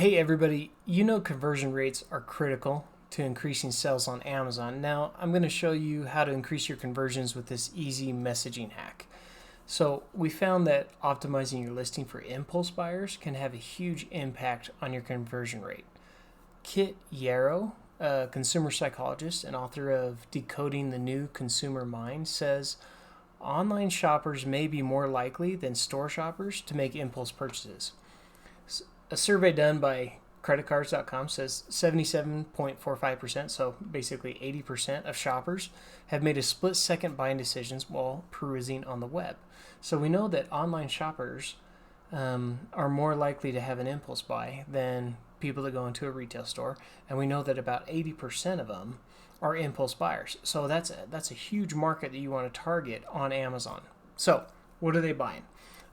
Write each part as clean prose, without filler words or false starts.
Hey everybody, you know conversion rates are critical to increasing sales on Amazon. Now, I'm going to show you how to increase your conversions with this easy messaging hack. So, we found that optimizing your listing for impulse buyers can have a huge impact on your conversion rate. Kit Yarrow, a consumer psychologist and author of Decoding the New Consumer Mind, says online shoppers may be more likely than store shoppers to make impulse purchases. A survey done by creditcards.com says 77.45%, so basically 80% of shoppers have made a split second buying decisions while perusing on the web. So we know that online shoppers are more likely to have an impulse buy than people that go into a retail store, and we know that about 80% of them are impulse buyers. So that's a huge market that you want to target on Amazon. So what are they buying?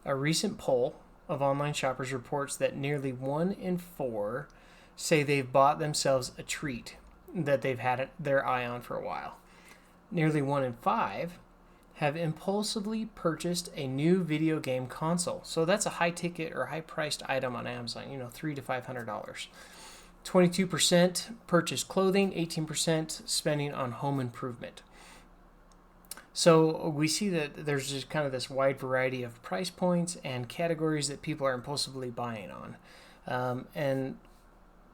A recent poll of online shoppers reports that nearly 1 in 4 say they've bought themselves a treat that they've had their eye on for a while. Nearly 1 in 5 have impulsively purchased a new video game console. So that's a high ticket or high priced item on Amazon, $300 to $500. 22% purchase clothing, 18% spending on home improvement. So we see that there's just kind of this wide variety of price points and categories that people are impulsively buying on. And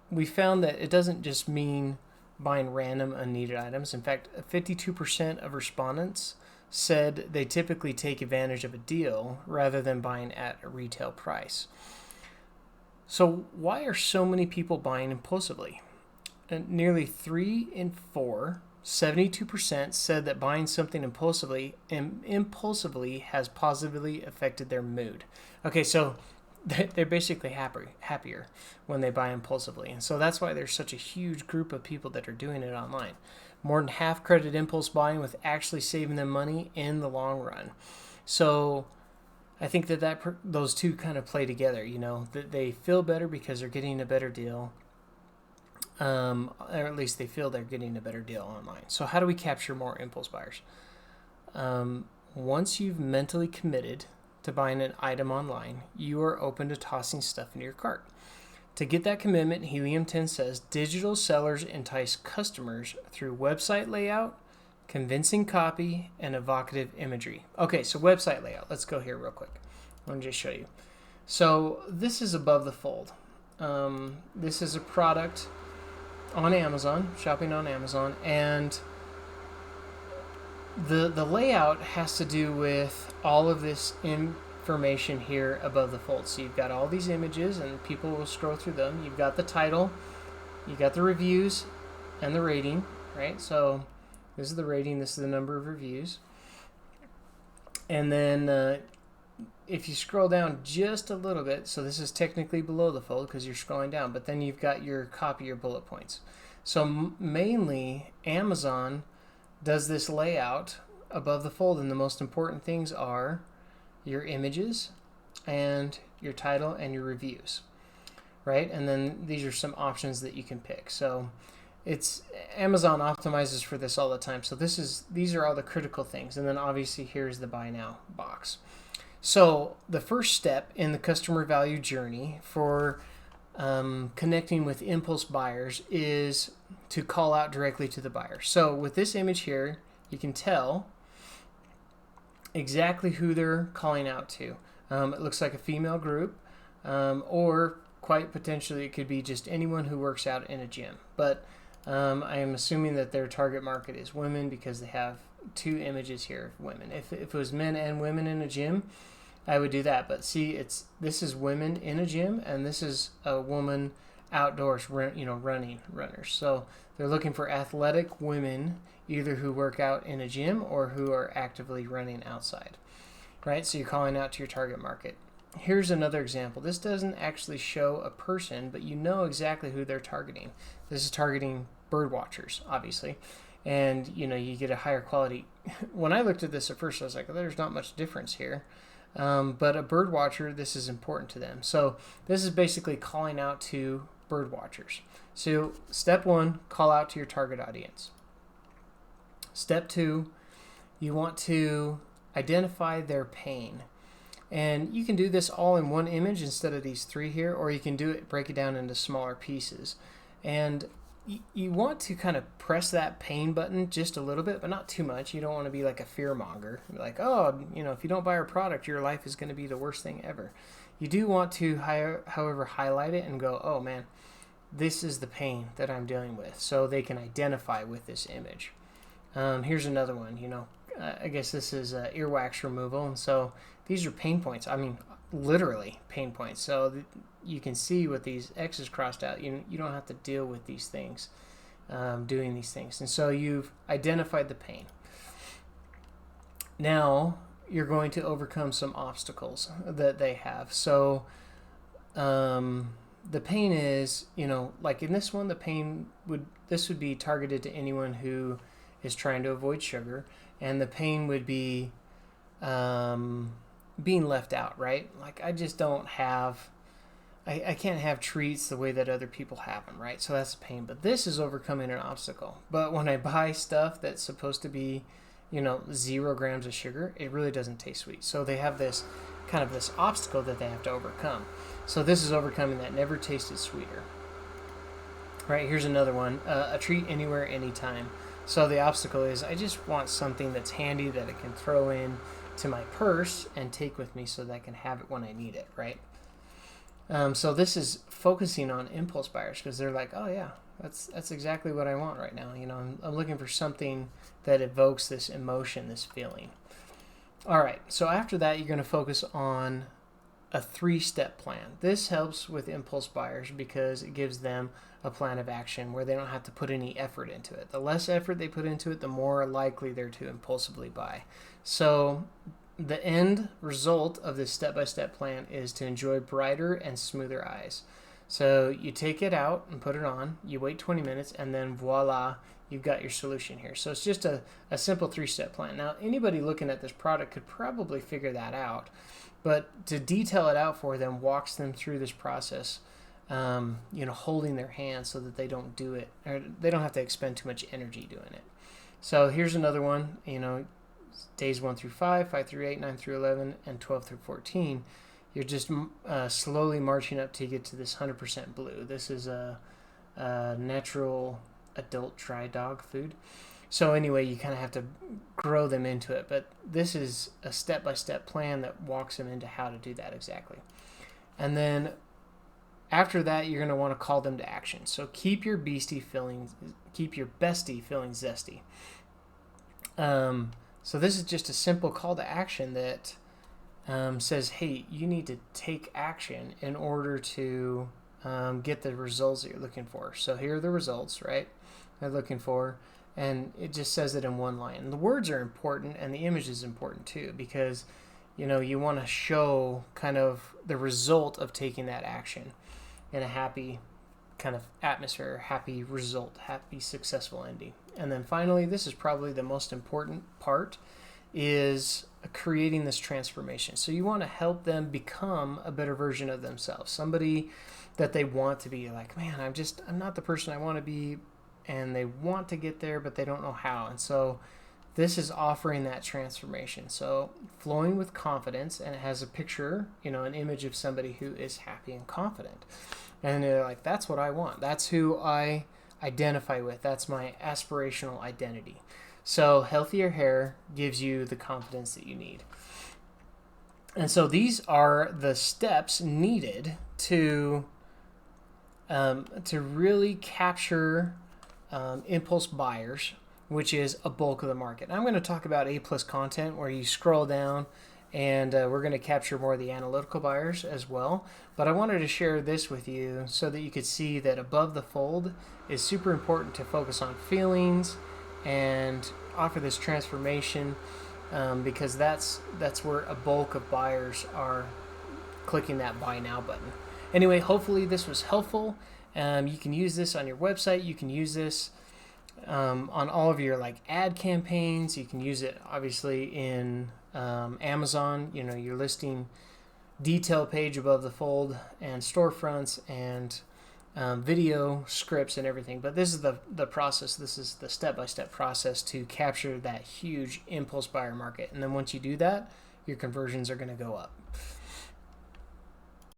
we found that it doesn't just mean buying random unneeded items. In fact, 52% of respondents said they typically take advantage of a deal rather than buying at a retail price. So why are so many people buying impulsively? And nearly 3 in 4, 72% said that buying something impulsively has positively affected their mood. Okay, so they're basically happier when they buy impulsively. And so that's why there's such a huge group of people that are doing it online. More than half credit impulse buying with actually saving them money in the long run. So I think that those two kind of play together, that they feel better because they're getting a better deal. Or at least they feel they're getting a better deal online. So how do we capture more impulse buyers? Once you've mentally committed to buying an item online, you are open to tossing stuff into your cart. To get that commitment, Helium 10 says digital sellers entice customers through website layout, convincing copy, and evocative imagery. Okay, so website layout. Let's go here real quick. Let me just show you. So this is Above the Fold. This is a product on Amazon, shopping on Amazon, and the layout has to do with all of this information here above the fold. So you've got all these images, and people will scroll through them. You've got the title, you've got the reviews, and the rating, right? So this is the rating, this is the number of reviews. And then if you scroll down just a little bit, so this is technically below the fold because you're scrolling down, but then you've got your copy, your bullet points. So mainly Amazon does this layout above the fold, and the most important things are your images and your title and your reviews, right? And then these are some options that you can pick. So it's Amazon optimizes for this all the time. So these are all the critical things. And then obviously here's the buy now box. So the first step in the customer value journey for connecting with impulse buyers is to call out directly to the buyer. So with this image here, you can tell exactly who they're calling out to. It looks like a female group, or quite potentially it could be just anyone who works out in a gym. But I am assuming that their target market is women because they have two images here of women. If it was men and women in a gym, I would do that. But see, this is women in a gym, and this is a woman outdoors, runners. So they're looking for athletic women, either who work out in a gym or who are actively running outside, right? So you're calling out to your target market. Here's another example. This doesn't actually show a person, but you know exactly who they're targeting. This is targeting bird watchers, obviously. And, you get a higher quality. When I looked at this at first, I was like, there's not much difference here. But a bird watcher, this is important to them. So this is basically calling out to bird watchers. So step 1, call out to your target audience. Step 2, you want to identify their pain. And you can do this all in one image instead of these three here, or you can do it, break it down into smaller pieces. And you want to kind of press that pain button just a little bit, but not too much. You don't want to be like a fear monger, like, oh, if you don't buy our product, your life is going to be the worst thing ever. You do want to, however, highlight it and go, oh man, this is the pain that I'm dealing with, so they can identify with this image. Here's another one. I guess this is earwax removal, and so these are pain points. I mean, literally pain points. So you can see with these X's crossed out, you don't have to deal with these things, doing these things. And so you've identified the pain. Now you're going to overcome some obstacles that they have. So the pain is, like in this one, this would be targeted to anyone who is trying to avoid sugar, and the pain would be being left out, right? Like I just don't have, I can't have treats the way that other people have them, right? So that's a pain. But this is overcoming an obstacle. But when I buy stuff that's supposed to be, 0 grams of sugar, it really doesn't taste sweet. So they have this kind of this obstacle that they have to overcome. So this is overcoming that. Never tasted sweeter. Right, here's another one. A treat anywhere, anytime. So the obstacle is I just want something that's handy that I can throw in to my purse and take with me so that I can have it when I need it, right? So this is focusing on impulse buyers because they're like, oh yeah, that's exactly what I want right now. I'm looking for something that evokes this emotion, this feeling. All right, so after that, you're going to focus on a 3-step plan. This helps with impulse buyers because it gives them a plan of action where they don't have to put any effort into it. The less effort they put into it, the more likely they're to impulsively buy. So the end result of this step-by-step plan is to enjoy brighter and smoother eyes. So you take it out and put it on, you wait 20 minutes, and then voila, you've got your solution here. So it's just a simple 3-step plan. Now, anybody looking at this product could probably figure that out, but to detail it out for them walks them through this process, holding their hand so that they don't do it, or they don't have to expend too much energy doing it. So here's another one, days 1 through 5, 5 through 8, 9 through 11, and 12 through 14. You're just slowly marching up to get to this 100% blue. This is a natural adult dry dog food. So anyway, you kind of have to grow them into it. But this is a step-by-step plan that walks them into how to do that exactly. And then after that, you're going to want to call them to action. So keep your bestie feeling zesty. So this is just a simple call to action that says, hey, you need to take action in order to get the results that you're looking for. So here are the results, right? They're looking for, and it just says it in one line. And the words are important, and the image is important too, because you want to show kind of the result of taking that action in a happy kind of atmosphere, happy result, happy successful ending. And then finally, this is probably the most important part, is creating this transformation. So you want to help them become a better version of themselves, somebody that they want to be. Like, man, I'm not the person I want to be, and they want to get there, but they don't know how. And so this is offering that transformation. So flowing with confidence, and it has a picture, an image of somebody who is happy and confident. And they're like, that's what I want. That's who I identify with. That's my aspirational identity. So healthier hair gives you the confidence that you need. And so these are the steps needed to really capture impulse buyers, which is a bulk of the market. I'm going to talk about A+ content where you scroll down, and we're going to capture more of the analytical buyers as well. But I wanted to share this with you so that you could see that above the fold is super important to focus on feelings and offer this transformation, because that's where a bulk of buyers are clicking that buy now button. Anyway, hopefully this was helpful. You can use this on your website. You can use this on all of your ad campaigns. You can use it obviously in Amazon, your listing detail page above the fold, and storefronts, and video scripts and everything. But this is the process. This is the step-by-step process to capture that huge impulse buyer market. And then once you do that, your conversions are going to go up.